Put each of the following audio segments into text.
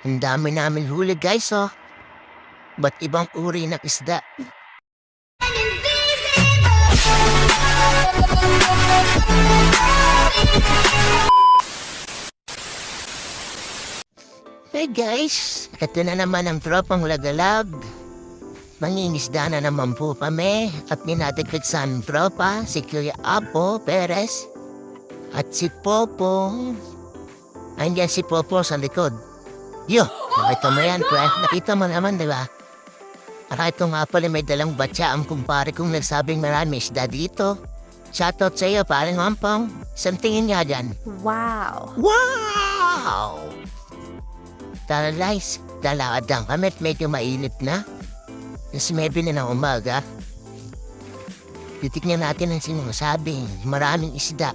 Ang dami namin huli guys, oh. Ba't ibang uri ng isda? Hey guys, ito na naman ang tropang lagalag. Mangingisda na naman po kami at minatiklik sa aming tropa, si Kuya Apo Perez at si Popo. Andiyan si Popo sa likod. Yo, nakita mo yan, pre. Nakita mo naman, di ba? Ito nga pala may dalang batya ang kumpare kong nagsabing marami isda dito. Shoutout sa iyo, paring Hampang. Isang tingin nga dyan. Wow! Wow! Tara guys, lalakad lang kami at medyo mainit na. Kasi maybe na ng umaga. Titignan natin ang sinasabing maraming isda.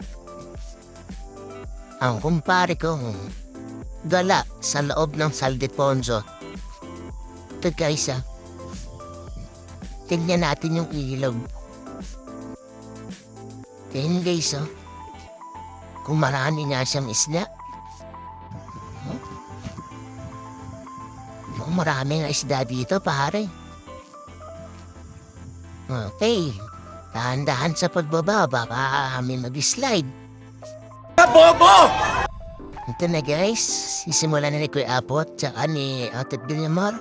Ang kumpare kong gala sa loob ng Saldeponso. Ito guys tignan natin yung ilog. Kaya guys kung marami nga siyang isda. Marami nga isda dito pare. Okay, dahan-dahan sa pagbaba, baka may mag-slide. Bobo! Ito na guys, sisimulan na ni Kuya Apot tsaka ni Ate Villamar.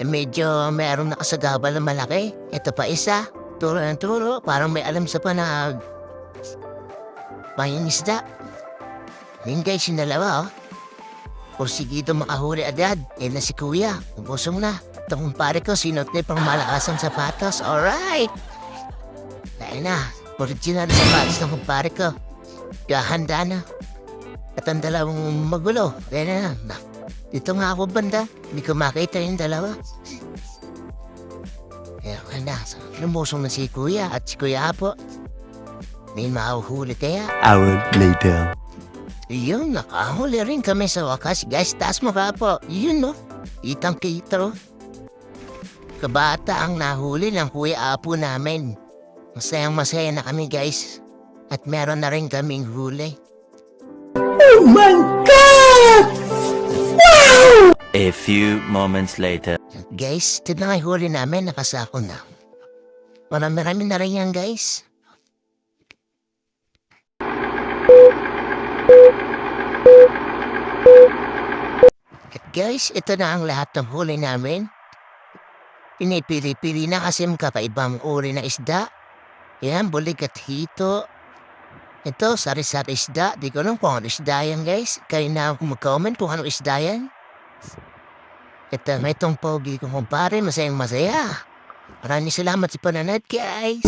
Medyo mayroong nakasagabal na malaki. Ito pa isa, turo ng turo, parang may alam sa panag. Mayroong isda. Yun guys, yung dalawa Porsigido makahuli agad. Na si Kuya, ubusong na. Itong kumpare ko, sinot na pang malakasang sapatos. Alright! Dahil na, original na sapatos ng kumpare ko. Gahanda na. At ang dalawang magulo. Dahil na. Dito nga ako banda. Hindi ko makita yung dalawa. Kaya na, lumusong na si Kuya at si Kuya Apo. May mahuhuli kaya. Hour later. Yun, nakahuli rin kami sa wakas. Guys, taas mo ka po. Yun itang kitro. Kabata ang nahuli ng Kuya Apo namin. Masayang-masaya na kami guys. At meron na rin kaming huli. Oh my God! Wow! A few moments later. Guys, ito na nga yung huli namin. Nakasako na. Marami na rin yan guys. At guys, ito na ang lahat ng huli namin. Pinipili-pili na kasi kakaibang uri na isda. Yan, bulig at hito. Ito, sari-sari isda. Di ko alam kung ano isda yan guys. Kayo na mag-comment kung ano isda yan. Ito, may itong pogi kong kumpare. Masayang masaya. Maraming salamat sa pananood guys.